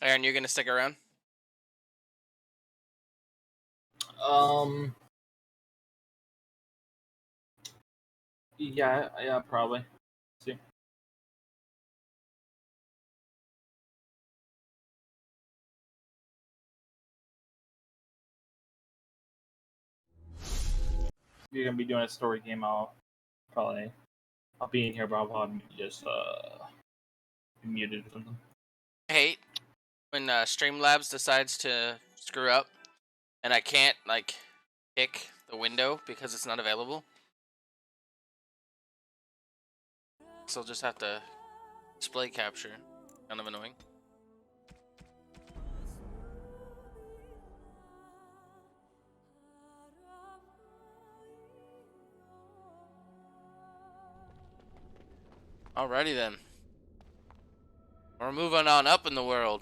Aaron, you're gonna stick around? Yeah, probably. Let's see. You're gonna be doing a story game. I'll be in here, but I'll probably just be muted or something. I hate when Streamlabs decides to screw up, and I can't like pick the window because it's not available. So I'll just have to display capture. Kind of annoying. Alrighty then. We're moving on up in the world.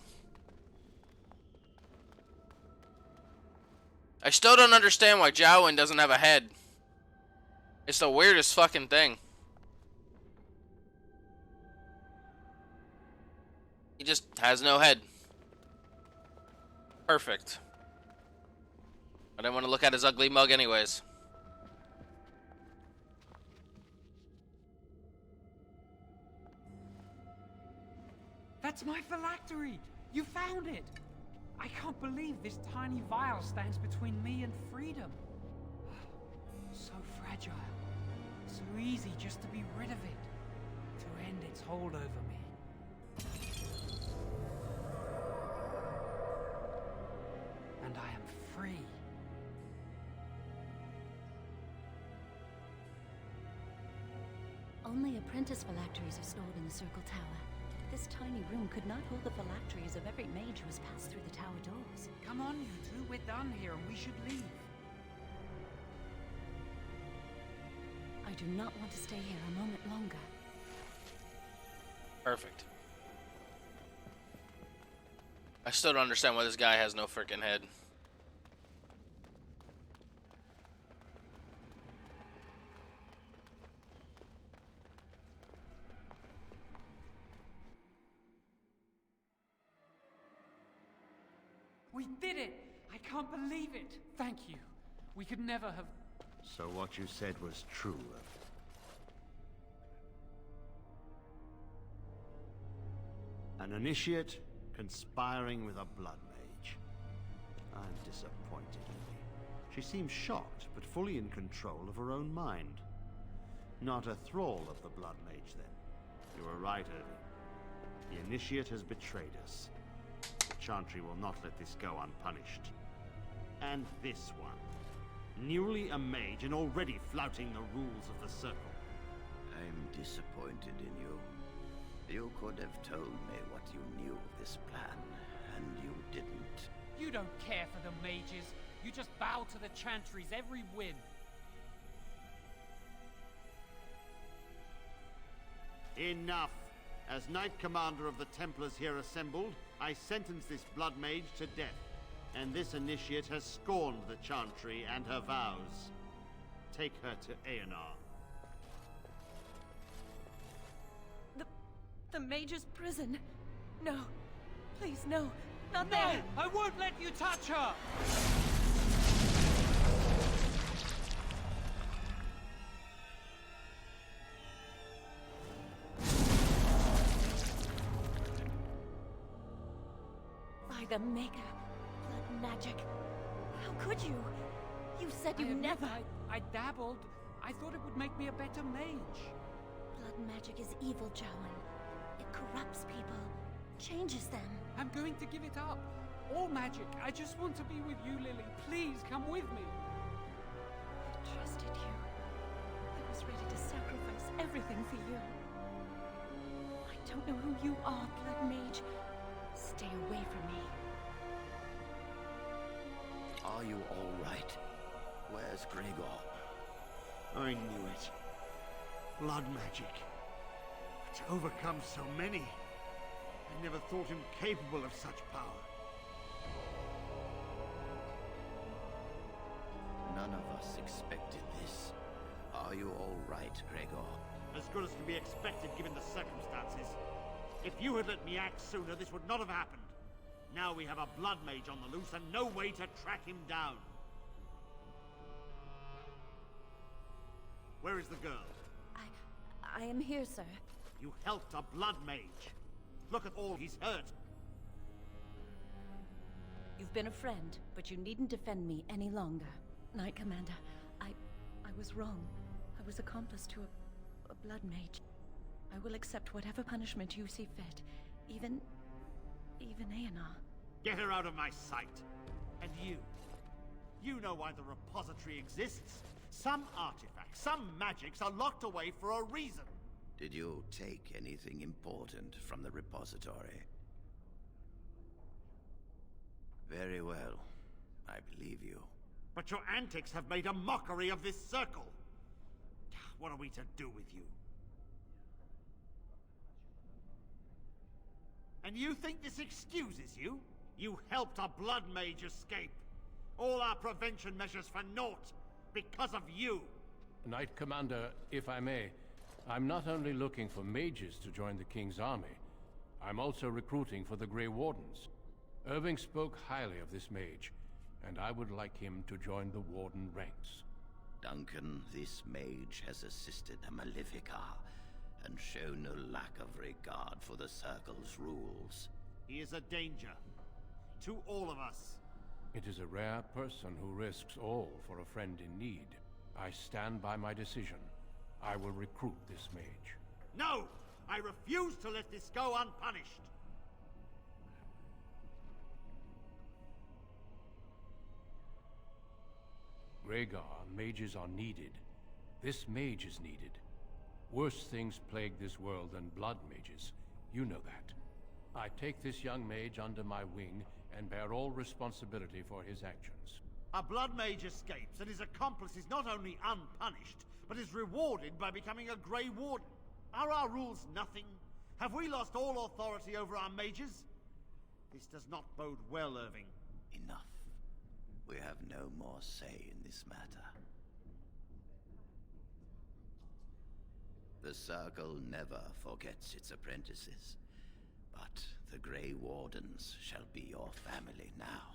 I still don't understand why Jowen doesn't have a head. It's the weirdest fucking thing. He just has no head. Perfect. I didn't want to look at his ugly mug anyways. That's my phylactery! You found it! I can't believe this tiny vial stands between me and freedom. So fragile. So easy just to be rid of it. To end its hold over me. And I am free. Only apprentice phylacteries are stored in the Circle Tower. This tiny room could not hold the phylacteries of every mage who has passed through the tower doors. Come on, you two. We're done here and we should leave. I do not want to stay here a moment longer. Perfect. I still don't understand why this guy has no freaking head. We did it! I can't believe it! Thank you. We could never have... So what you said was true. An initiate conspiring with a blood mage. I'm disappointed in me. She seems shocked, but fully in control of her own mind. Not a thrall of the blood mage, then. You were right, Irving. The initiate has betrayed us. The Chantry will not let this go unpunished. And this one. Newly a mage and already flouting the rules of the Circle. I'm disappointed in you. You could have told me what you knew of this plan, and you didn't. You don't care for the mages. You just bow to the Chantry's every whim. Enough! As Knight Commander of the Templars here assembled, I sentence this blood mage to death. And this initiate has scorned the Chantry and her vows. Take her to Aenar. The mage's prison. No. Please, no. Not No! there! I won't let you touch her! By the Maker. Blood magic. How could you? You said you never... I dabbled. I thought it would make me a better mage. Blood magic is evil, Jowen. It corrupts people. Changes them. I'm going to give it up. All magic. I just want to be with you, Lily. Please come with me. I trusted you. I was ready to sacrifice everything for you. I don't know who you are, Blood Mage. Stay away from me. Are you all right? Where's Gregor? I knew it. Blood magic. To overcome so many. I never thought him capable of such power. None of us expected this. Are you all right, Gregor? As good as can be expected given the circumstances. If you had let me act sooner, this would not have happened. Now we have a blood mage on the loose and no way to track him down. Where is the girl? I am here, sir. You helped a blood mage. Look at all he's hurt. You've been a friend, but you needn't defend me any longer. Knight Commander, I was wrong. I was accomplice to a blood mage. I will accept whatever punishment you see fit. Even Aenar. Get her out of my sight. And you. You know why the repository exists. Some artifacts, some magics are locked away for a reason. Did you take anything important from the repository? Very well. I believe you. But your antics have made a mockery of this circle. What are we to do with you? And you think this excuses you? You helped a blood mage escape. All our prevention measures for naught. Because of you! Knight Commander, if I may, I'm not only looking for mages to join the King's army, I'm also recruiting for the Grey Wardens. Irving spoke highly of this mage, and I would like him to join the Warden ranks. Duncan, this mage has assisted a Malefica, and shown no lack of regard for the Circle's rules. He is a danger. To all of us. It is a rare person who risks all for a friend in need. I stand by my decision. I will recruit this mage. No! I refuse to let this go unpunished! Rhaegar, mages are needed. This mage is needed. Worse things plague this world than blood mages. You know that. I take this young mage under my wing and bear all responsibility for his actions. A blood mage escapes and his accomplice is not only unpunished, but is rewarded by becoming a Grey Warden. Are our rules nothing? Have we lost all authority over our mages? This does not bode well, Irving. Enough. We have no more say in this matter. The Circle never forgets its apprentices. But the Grey Wardens shall be your family now.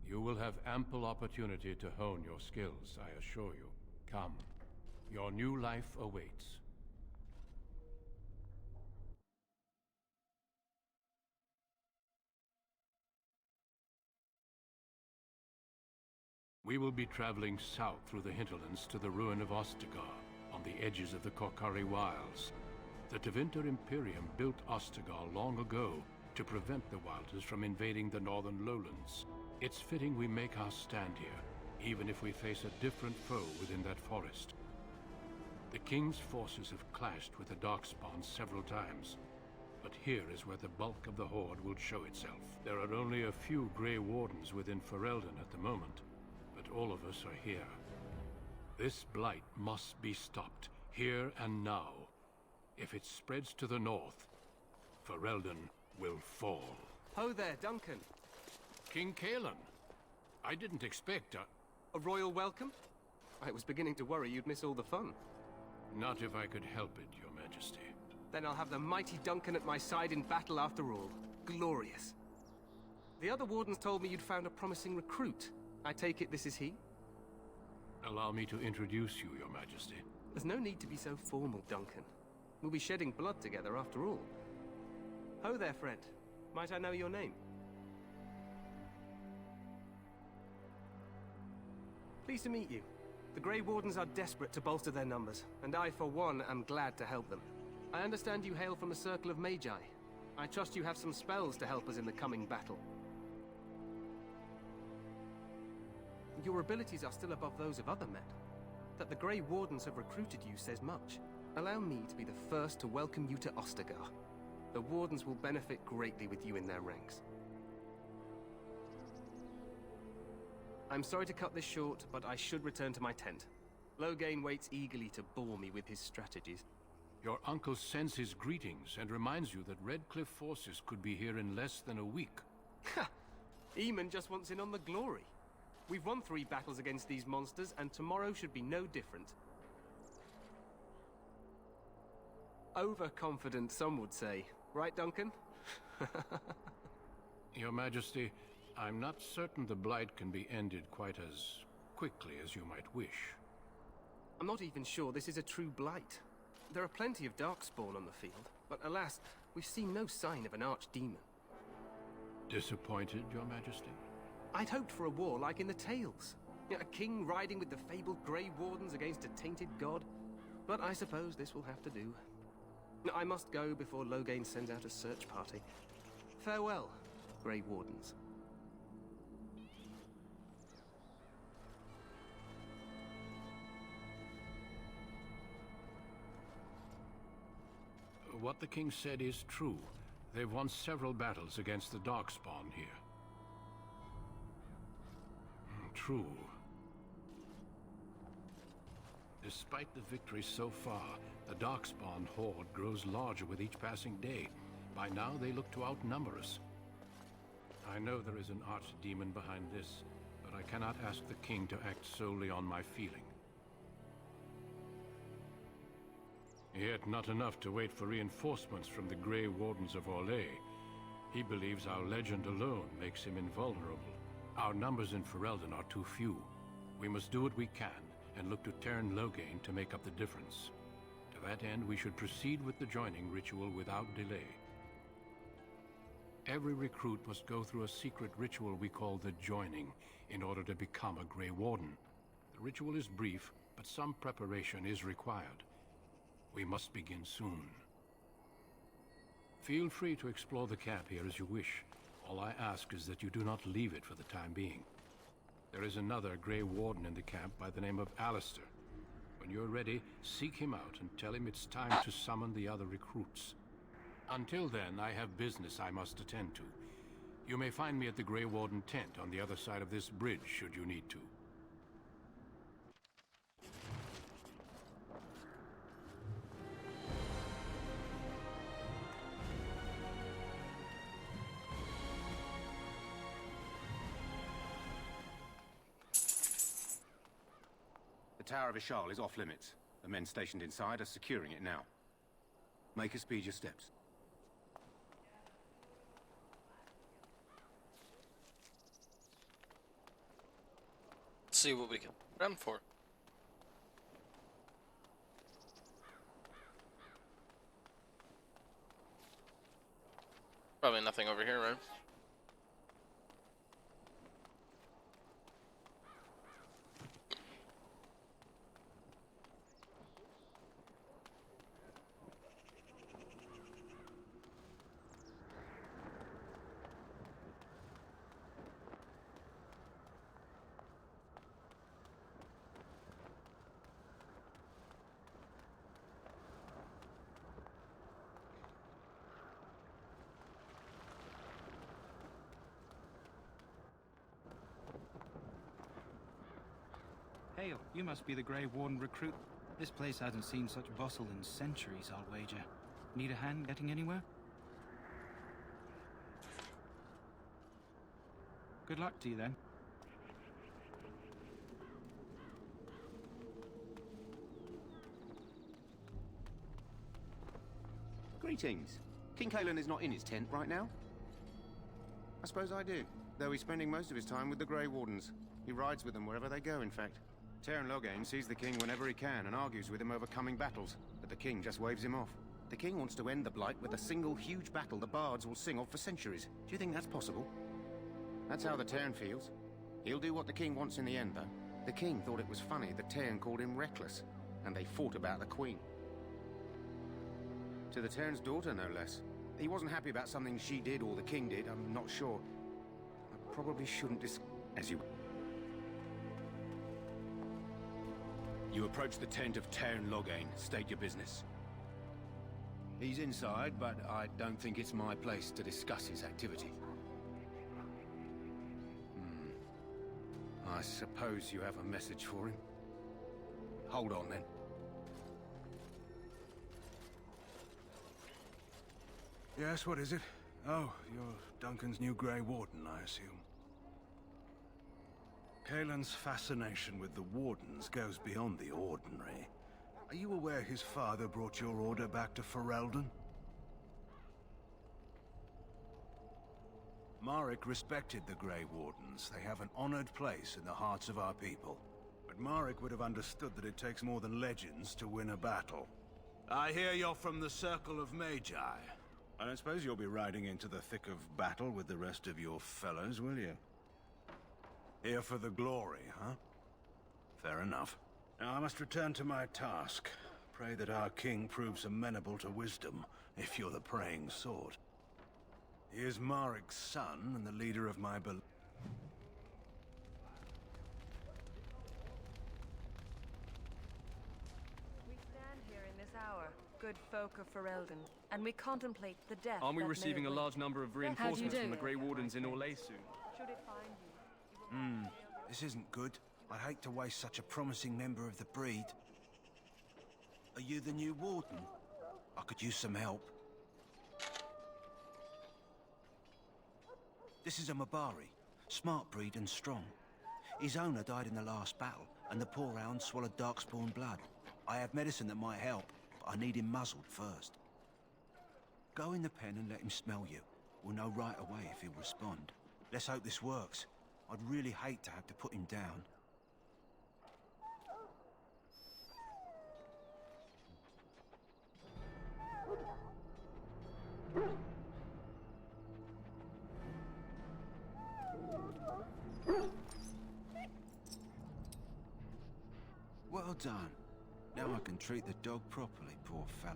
You will have ample opportunity to hone your skills, I assure you. Come. Your new life awaits. We will be traveling south through the hinterlands to the ruin of Ostagar, on the edges of the Korcari Wilds. The Tevinter Imperium built Ostagar long ago to prevent the Wilders from invading the northern lowlands. It's fitting we make our stand here, even if we face a different foe within that forest. The King's forces have clashed with the darkspawn several times, but here is where the bulk of the Horde will show itself. There are only a few Grey Wardens within Ferelden at the moment, but all of us are here. This blight must be stopped, here and now. If it spreads to the north, Ferelden will fall. Ho there, Duncan. King Callihan. I didn't expect A royal welcome? I was beginning to worry you'd miss all the fun. Not if I could help it, Your Majesty. Then I'll have the mighty Duncan at my side in battle after all. Glorious. The other wardens told me you'd found a promising recruit. I take it this is he? Allow me to introduce you, Your Majesty. There's no need to be so formal, Duncan. We'll be shedding blood together after all. Ho there, friend. Might I know your name? Pleased to meet you. The Grey Wardens are desperate to bolster their numbers, and I, for one, am glad to help them. I understand you hail from a circle of Magi. I trust you have some spells to help us in the coming battle. Your abilities are still above those of other men. That the Grey Wardens have recruited you says much. Allow me to be the first to welcome you to Ostagar. The Wardens will benefit greatly with you in their ranks. I'm sorry to cut this short, but I should return to my tent. Loghain waits eagerly to bore me with his strategies. Your uncle sends his greetings and reminds you that Redcliffe forces could be here in less than a week. Ha! Eamon just wants in on the glory. We've won 3 battles against these monsters, and tomorrow should be no different. Overconfident, some would say. Right, Duncan? Your Majesty, I'm not certain the Blight can be ended quite as quickly as you might wish. I'm not even sure this is a true blight. There are plenty of darkspawn on the field, but alas, we've seen no sign of an archdemon. Disappointed, Your Majesty? I'd hoped for a war like in the tales. A king riding with the fabled Grey Wardens against a tainted god. But I suppose this will have to do. I must go before Loghain sends out a search party. Farewell, Grey Wardens. What the king said is true. They've won several battles against the darkspawn here. True. Despite the victories so far, the darkspawn horde grows larger with each passing day. By now, they look to outnumber us. I know there is an archdemon behind this, but I cannot ask the king to act solely on my feeling. Yet not enough to wait for reinforcements from the Grey Wardens of Orlais. He believes our legend alone makes him invulnerable. Our numbers in Ferelden are too few. We must do what we can, and look to Teyrn Loghain to make up the difference. To that end, we should proceed with the joining ritual without delay. Every recruit must go through a secret ritual we call the joining, in order to become a Grey Warden. The ritual is brief, but some preparation is required. We must begin soon. Feel free to explore the camp here as you wish. All I ask is that you do not leave it for the time being. There is another Grey Warden in the camp by the name of Alistair. When you're ready, seek him out and tell him it's time to summon the other recruits. Until then, I have business I must attend to. You may find me at the Grey Warden tent on the other side of this bridge, should you need to. The Tower of Ishal is off limits. The men stationed inside are securing it now. Make us speed your steps. Let's see what we can run for. Probably nothing over here, right? Hail, you must be the Grey Warden recruit. This place hasn't seen such bustle in centuries, I'll wager. Need a hand getting anywhere? Good luck to you then. Greetings. King Callihan is not in his tent right now? I suppose I do, though he's spending most of his time with the Grey Wardens. He rides with them wherever they go, in fact. Teyrn Loghain sees the king whenever he can and argues with him over coming battles, but the king just waves him off. The king wants to end the Blight with a single huge battle the bards will sing of for centuries. Do you think that's possible? That's how the Teyrn feels. He'll do what the king wants in the end, though. The king thought it was funny that Teyrn called him reckless, and they fought about the queen. To the Teyrn's daughter, no less. He wasn't happy about something she did or the king did, I'm not sure. I probably shouldn't as you... You approach the tent of Teyrn Loghain. State your business. He's inside, but I don't think it's my place to discuss his activity. I suppose you have a message for him. Hold on, then. Yes, what is it? Oh, you're Duncan's new Grey Warden, I assume. Callihan's fascination with the Wardens goes beyond the ordinary. Are you aware his father brought your order back to Ferelden? Marek respected the Grey Wardens. They have an honored place in the hearts of our people. But Marek would have understood that it takes more than legends to win a battle. I hear you're from the Circle of Magi. I don't suppose you'll be riding into the thick of battle with the rest of your fellows, will you? Here for the glory, huh? Fair enough. Now I must return to my task. Pray that our king proves amenable to wisdom, if you're the praying sword. He is Marek's son and the leader of my bel... We stand here in this hour, good folk of Ferelden, and we contemplate the death. Aren't we that receiving may a await. large number of reinforcements from the Grey Wardens in Orlais soon? Should it find you, This isn't good. I'd hate to waste such a promising member of the breed. Are you the new warden? I could use some help. This is a Mabari. Smart breed and strong. His owner died in the last battle, and the poor hound swallowed darkspawn blood. I have medicine that might help, but I need him muzzled first. Go in the pen and let him smell you. We'll know right away if he'll respond. Let's hope this works. I'd really hate to have to put him down. Well done. Now I can treat the dog properly, poor fella.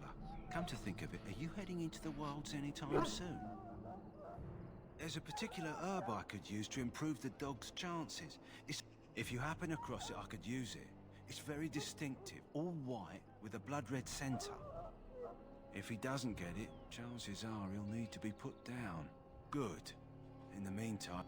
Come to think of it, are you heading into the wilds anytime soon? There's a particular herb I could use to improve the dog's chances. If you happen across it, I could use it. It's very distinctive, all white with a blood-red centre. If he doesn't get it, chances are he'll need to be put down. Good. In the meantime...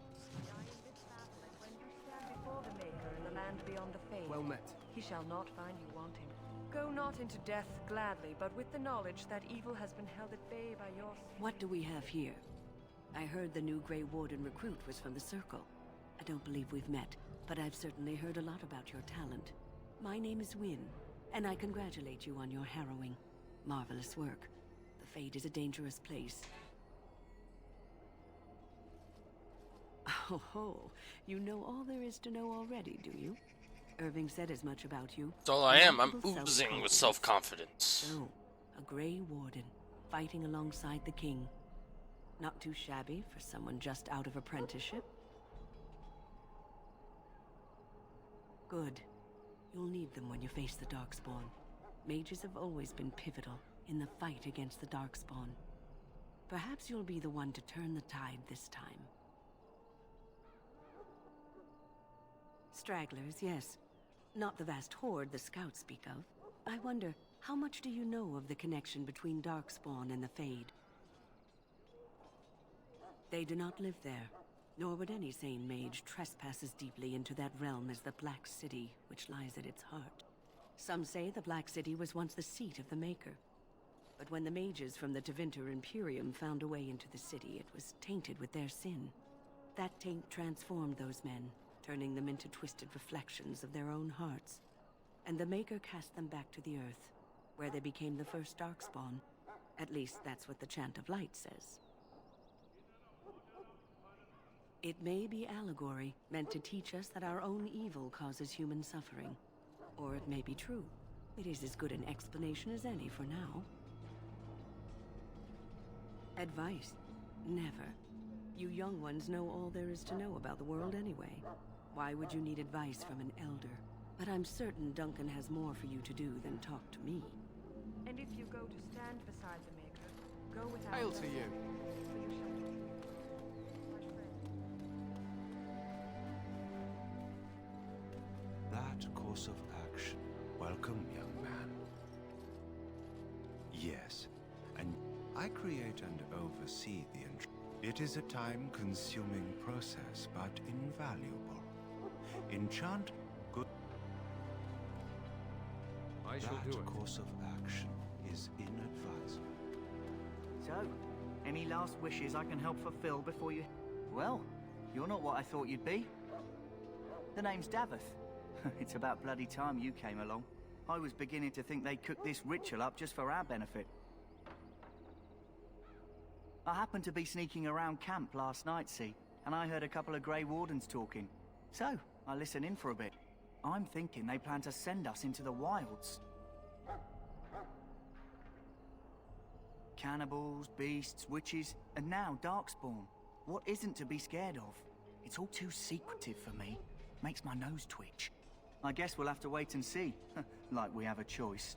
when you stand before the Maker in the land beyond the Fade, Well met. he shall not find you wanting. Go not into death gladly, but with the knowledge that evil has been held at bay by your... What do we have here? I heard the new Grey Warden recruit was from the Circle. I don't believe we've met, but I've certainly heard a lot about your talent. My name is Wynne, and I congratulate you on your harrowing, marvelous work. The Fade is a dangerous place. Oh ho, you know all there is to know already, do you? Irving said as much about you. That's all I am. I'm Remarkable oozing with self-confidence. So, a Grey Warden, fighting alongside the King. Not too shabby for someone just out of apprenticeship. Good. You'll need them when you face the darkspawn. Mages have always been pivotal in the fight against the darkspawn. Perhaps you'll be the one to turn the tide this time. Stragglers, yes. Not the vast horde the scouts speak of. I wonder, how much do you know of the connection between darkspawn and the Fade? They do not live there, nor would any sane mage trespass as deeply into that realm as the Black City, which lies at its heart. Some say the Black City was once the seat of the Maker. But when the mages from the Tevinter Imperium found a way into the city, it was tainted with their sin. That taint transformed those men, turning them into twisted reflections of their own hearts. And the Maker cast them back to the Earth, where they became the first darkspawn. At least that's what the Chant of Light says. It may be allegory, meant to teach us that our own evil causes human suffering. Or it may be true. It is as good an explanation as any for now. Advice? Never. You young ones know all there is to know about the world anyway. Why would you need advice from an elder? But I'm certain Duncan has more for you to do than talk to me. And if you go to stand beside the Maker, go without... Hail to you. For you shall meet my friend. That course of action. Welcome, young man. Yes, and I create and oversee the It is a time-consuming process, but invaluable. Enchant good... I shall do That it. course of action is inadvisable. So, any last wishes I can help fulfill before you... Well, you're not what I thought you'd be. The name's Daveth. It's about bloody time you came along. I was beginning to think they cooked this ritual up just for our benefit. I happened to be sneaking around camp last night, see, and I heard a couple of Grey Wardens talking. So, I listened in for a bit. I'm thinking they plan to send us into the wilds. Cannibals, beasts, witches, and now darkspawn. What isn't to be scared of? It's all too secretive for me. Makes my nose twitch. I guess we'll have to wait and see. Like we have a choice.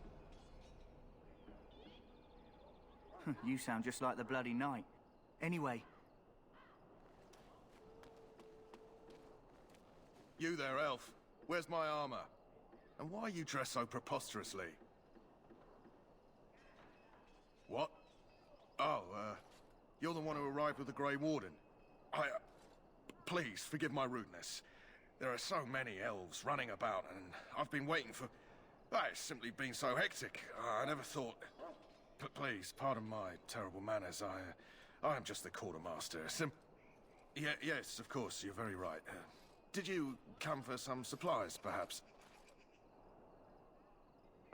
You sound just like the bloody knight. Anyway. You there, elf. Where's my armor? And why are you dressed so preposterously? What? Oh, you're the one who arrived with the Grey Warden. Please, forgive my rudeness. There are so many elves running about, and I've been waiting for... It's simply been so hectic. I never thought... Please, pardon my terrible manners. I am just the quartermaster. Yes, of course, you're very right. Did you come for some supplies, perhaps?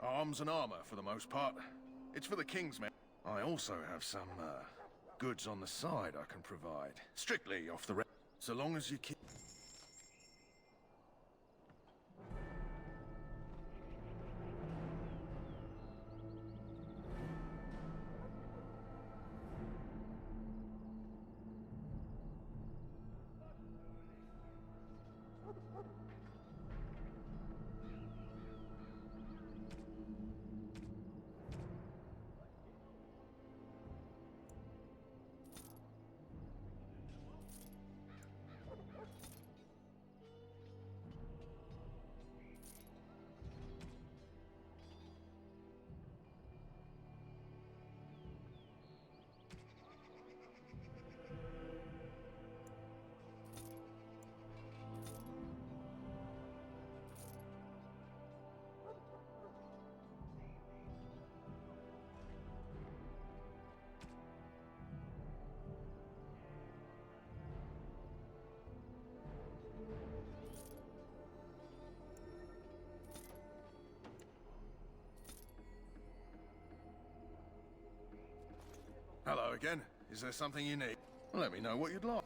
Arms and armor, for the most part. It's for the King's men. I also have some, goods on the side I can provide. Strictly off the record, so long as you keep... Hello again. Is there something you need? Let me know what you'd like.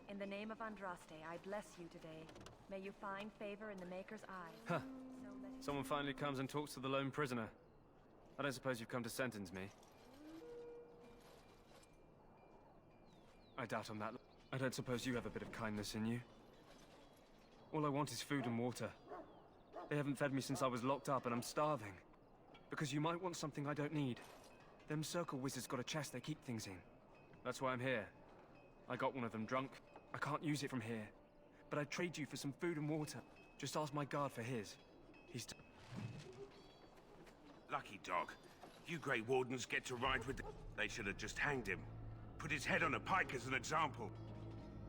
In the name of Andraste, I bless you today. May you find favor in the Maker's eyes. Huh. Someone finally comes and talks to the lone prisoner. I don't suppose you've come to sentence me. I doubt I'm that... I don't suppose you have a bit of kindness in you. All I want is food and water. They haven't fed me since I was locked up and I'm starving. Because you might want something I don't need. Them circle wizards got a chest they keep things in. That's why I'm here. I got one of them drunk. I can't use it from here. But I'd trade you for some food and water. Just ask my guard for his. He's... Lucky dog. You Grey Wardens get to ride with the... They should have just hanged him. Put his head on a pike as an example.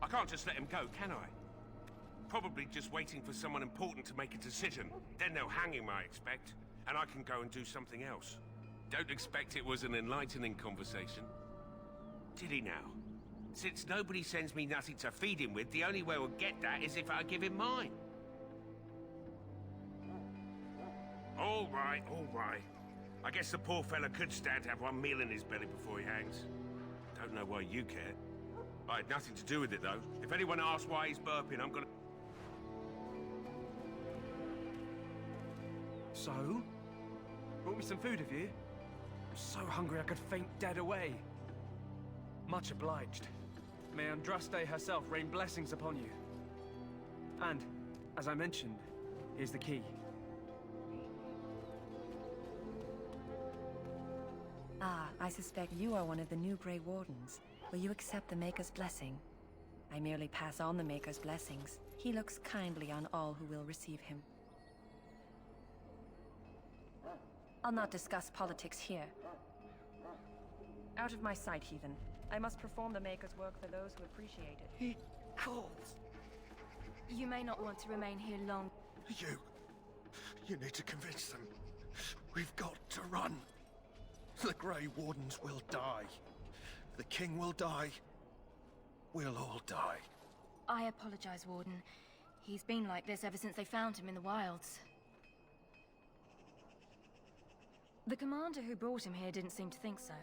I can't just let him go, can I? Probably just waiting for someone important to make a decision. Then they'll hang him, I expect. And I can go and do something else. Don't expect it was an enlightening conversation. Did he now? Since nobody sends me nothing to feed him with, the only way we'll get that is if I give him mine. All right, all right. I guess the poor fella could stand to have one meal in his belly before he hangs. Don't know why you care. I had nothing to do with it, though. If anyone asks why he's burping, I'm gonna... So? Brought me some food, have you? I'm so hungry I could faint dead away. Much obliged. May Andraste herself rain blessings upon you. And, as I mentioned, here's the key. Ah, I suspect you are one of the new Grey Wardens. Will you accept the Maker's blessing? I merely pass on the Maker's blessings. He looks kindly on all who will receive him. I'll not discuss politics here. Out of my sight, heathen. I must perform the Maker's work for those who appreciate it. He calls. You may not want to remain here long. You need to convince them. We've got to run. The Grey Wardens will die. The King will die. We'll all die. I apologize, Warden. He's been like this ever since they found him in the wilds. The commander who brought him here didn't seem to think so.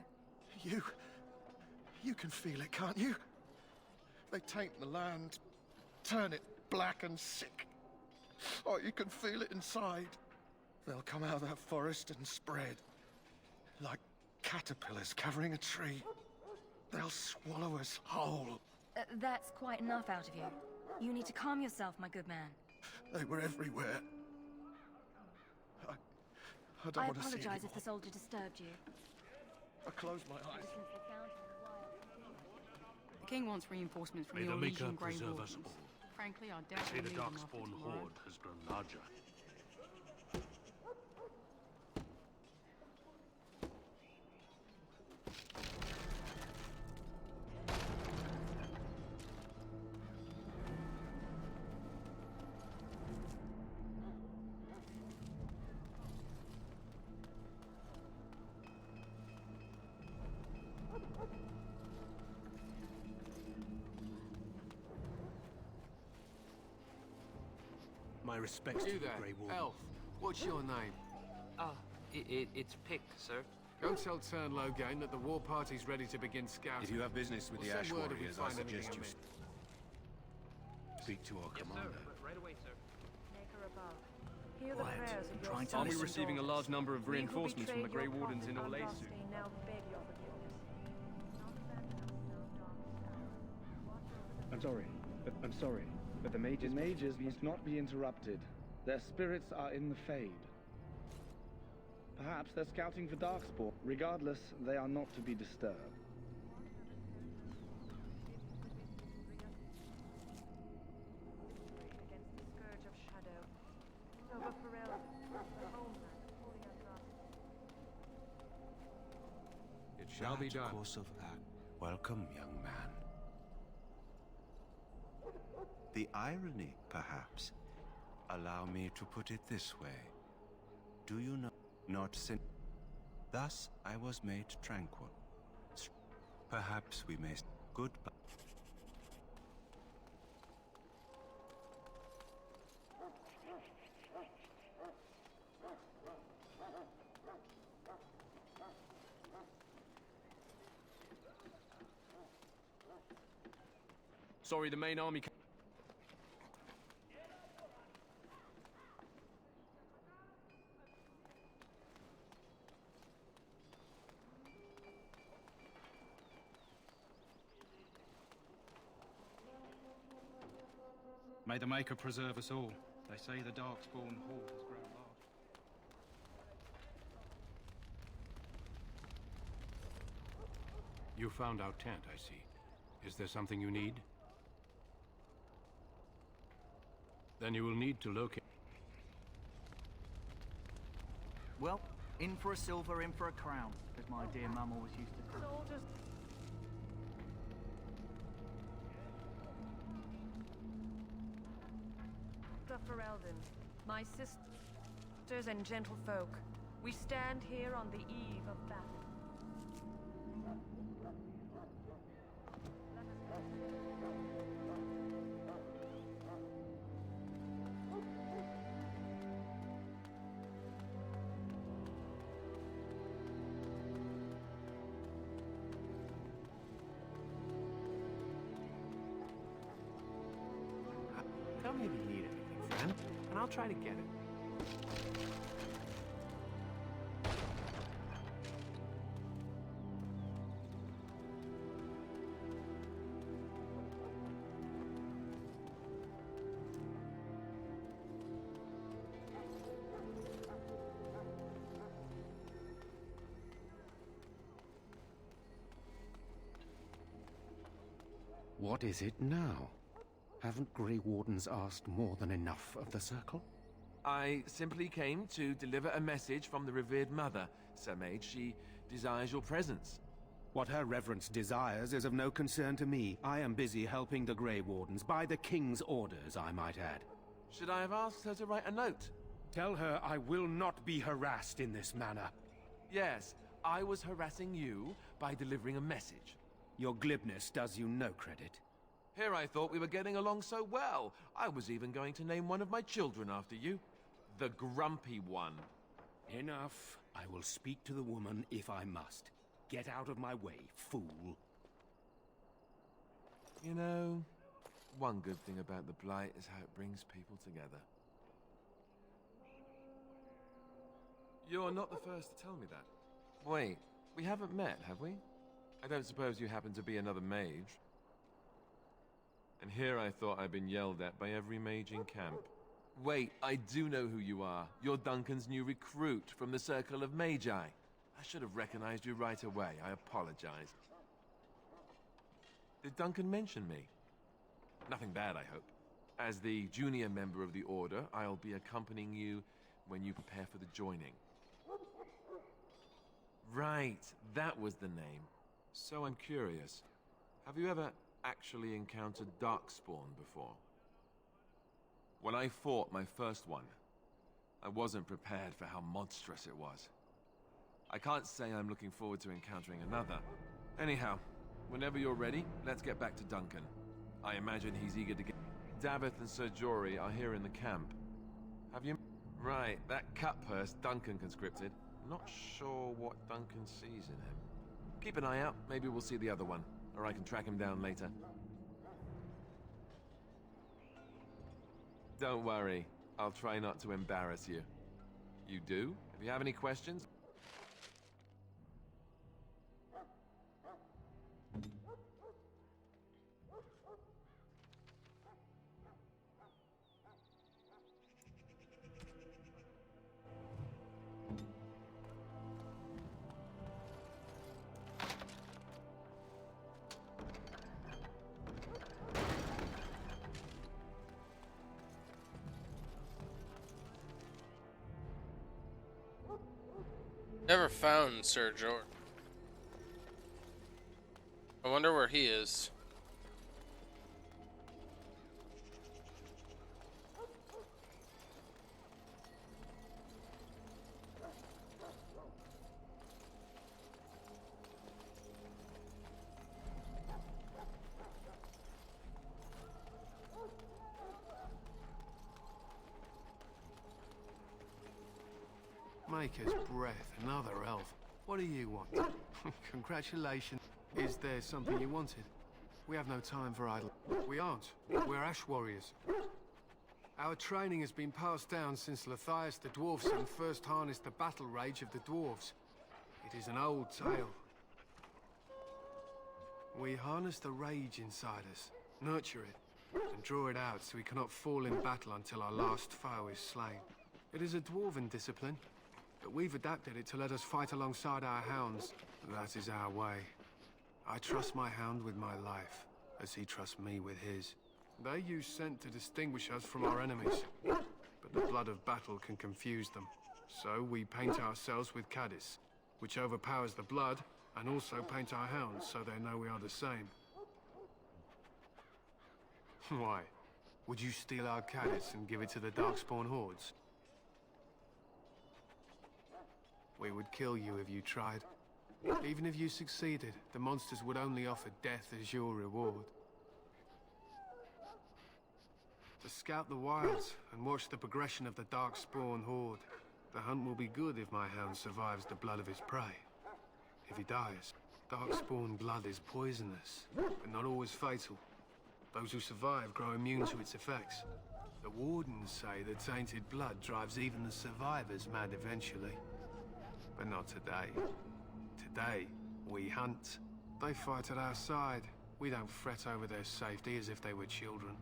You can feel it, can't you? They taint the land, turn it black and sick. Oh, you can feel it inside. They'll come out of that forest and spread. Like caterpillars covering a tree. They'll swallow us whole. That's quite enough out of you. You need to calm yourself, my good man. They were everywhere. I don't want to see apologize anymore. if the soldier disturbed you. I close my eyes. The king wants reinforcements from May the the Maker Orlesian Grey preserve Wardens. us all. Frankly, I May doubt we'll the need them after darkspawn tomorrow. horde has grown larger. My respects You to the there, Grey Warden. elf. What's your name? Ah, it's Pick, sir. Go tell Turnlogane that the war party's ready to begin scouting. If you have business with We'll the send Ash word if we Warriors, I find anything suggest you amiss. speak to our commander. Right away, sir. Maker above. Hear the Quiet. prayers of I'm your trying to sons Are we and receiving a daughters. large number of We who reinforcements from the betrayed Grey your Wardens in prophet Orlesu? Andraste now beg your forgiveness. I'm sorry, but the mages must not be interrupted. Their spirits are in the Fade. Perhaps they're scouting for darkspawn. Regardless, they are not to be disturbed. Against the scourge of shadow. Over Pharrell, the homeland of Holy Andraste. It shall be done. Course of act. Welcome, young man. The irony, perhaps. Allow me to put it this way. Do you not sin? Thus I was made tranquil. Perhaps we may... Goodbye. Sorry, the main army... May the Maker preserve us all. They say the darkspawn horde has grown large. You found our tent, I see. Is there something you need? Then you will need to locate... Well, in for a silver, in for a crown, as my dear mum always used to say. Soldiers. Ferelden, my sisters and gentlefolk, we stand here on the eve of battle. Tell me if you need anything, friend, and I'll try to get it. What is it now? Haven't Grey Wardens asked more than enough of the Circle? I simply came to deliver a message from the revered mother, Sir Mage. She desires your presence. What her reverence desires is of no concern to me. I am busy helping the Grey Wardens, by the King's orders, I might add. Should I have asked her to write a note? Tell her I will not be harassed in this manner. Yes, I was harassing you by delivering a message. Your glibness does you no credit. Here I thought we were getting along so well. I was even going to name one of my children after you. The Grumpy One. Enough. I will speak to the woman if I must. Get out of my way, fool. You know, one good thing about the Blight is how it brings people together. You're not the first to tell me that. Wait, we haven't met, have we? I don't suppose you happen to be another mage? And here I thought I'd been yelled at by every mage in camp. Wait, I do know who you are. You're Duncan's new recruit from the Circle of Magi. I should have recognized you right away. I apologize. Did Duncan mention me? Nothing bad, I hope. As the junior member of the Order, I'll be accompanying you when you prepare for the joining. Right, that was the name. So I'm curious. Have you ever actually encountered darkspawn before? When I fought my first one, I wasn't prepared for how monstrous it was. I can't say I'm looking forward to encountering another. Anyhow, whenever you're ready, let's get back to Duncan. I imagine he's eager to get... Davith and Sir Jory are here in the camp. Have you... Right, that cut purse Duncan conscripted. Not sure what Duncan sees in him. Keep an eye out, maybe we'll see the other one. Or I can track him down later. Don't worry, I'll try not to embarrass you. You do? If you have any questions... Never found Sir George. I wonder where he is. Maker's breath, another elf. What do you want? Congratulations. Is there something you wanted? We have no time for idle. We aren't. We're Ash Warriors. Our training has been passed down since Lathias the Dwarfson first harnessed the battle rage of the dwarves. It is an old tale. We harness the rage inside us, nurture it, and draw it out so we cannot fall in battle until our last foe is slain. It is a dwarven discipline, but we've adapted it to let us fight alongside our hounds. That is our way. I trust my hound with my life, as he trusts me with his. They use scent to distinguish us from our enemies, but the blood of battle can confuse them. So we paint ourselves with caddis, which overpowers the blood, and also paint our hounds so they know we are the same. Why? Would you steal our caddis and give it to the darkspawn hordes? We would kill you if you tried. Even if you succeeded, the monsters would only offer death as your reward. To scout the wilds and watch the progression of the darkspawn horde. The hunt will be good if my hound survives the blood of his prey. If he dies, darkspawn blood is poisonous, but not always fatal. Those who survive grow immune to its effects. The Wardens say that tainted blood drives even the survivors mad eventually. But not today. Today, we hunt. They fight at our side. We don't fret over their safety as if they were children.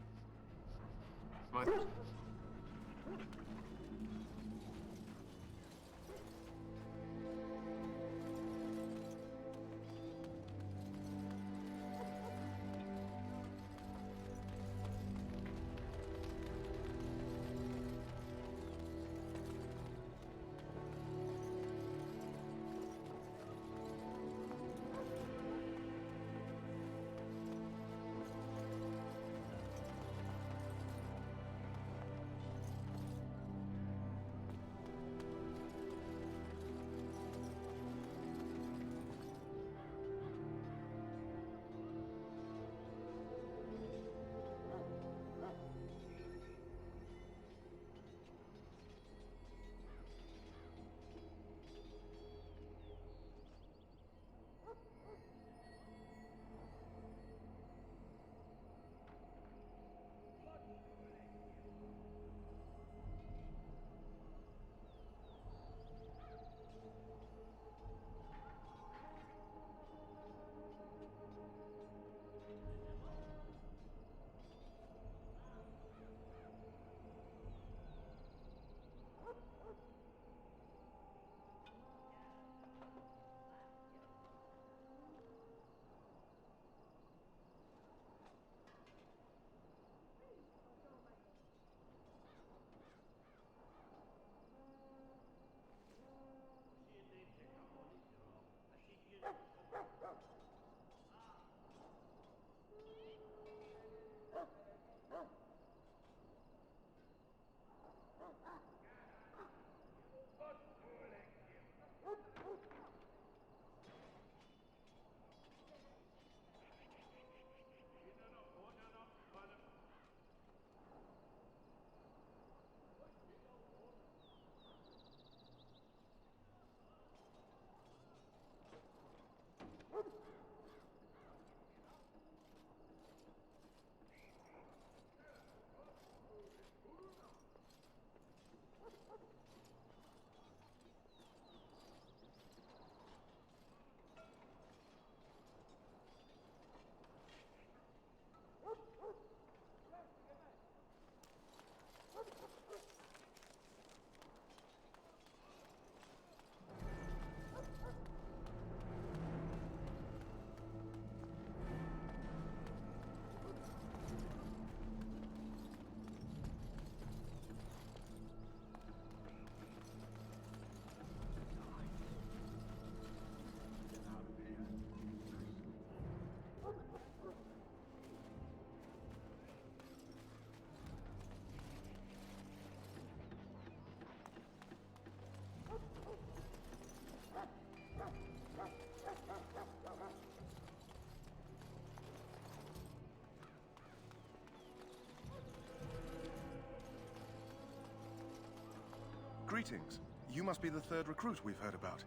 Greetings. You must be the third recruit we've heard about.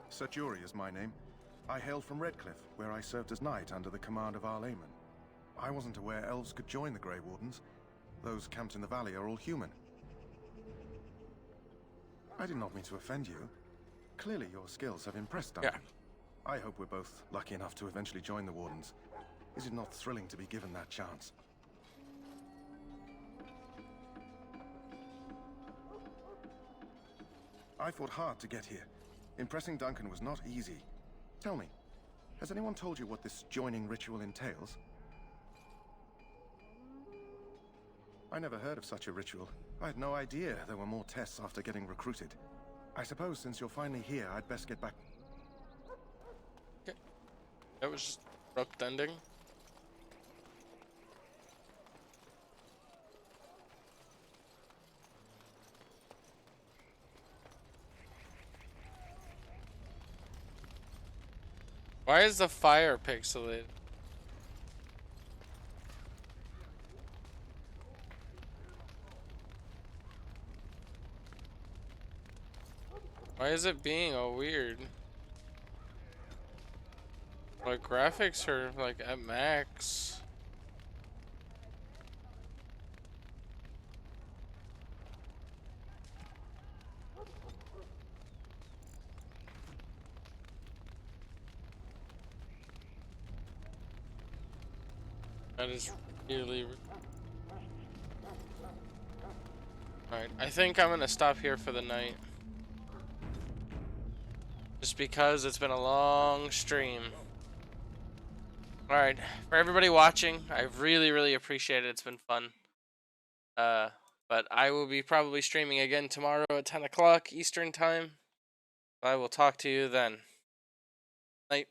Sir Jury is my name. I hail from Redcliffe, where I served as knight under the command of Arlayman. I wasn't aware elves could join the Grey Wardens. Those camped in the valley are all human. I did not mean to offend you. Clearly your skills have impressed Duncan. Yeah. I hope we're both lucky enough to eventually join the Wardens. Is it not thrilling to be given that chance? I fought hard to get here. Impressing Duncan was not easy. Tell me, has anyone told you what this joining ritual entails? I never heard of such a ritual. I had no idea there were more tests after getting recruited. I suppose since you're finally here, I'd best get back. Okay. That was just abrupt ending. Why is the fire pixelated? Why is it being all weird? Like graphics are like at max. That is really... Alright, I think I'm gonna stop here for the night. Just because it's been a long stream. Alright, for everybody watching, I really appreciate it. It's been fun. But I will be probably streaming again tomorrow at 10 o'clock Eastern time. I will talk to you then. Night.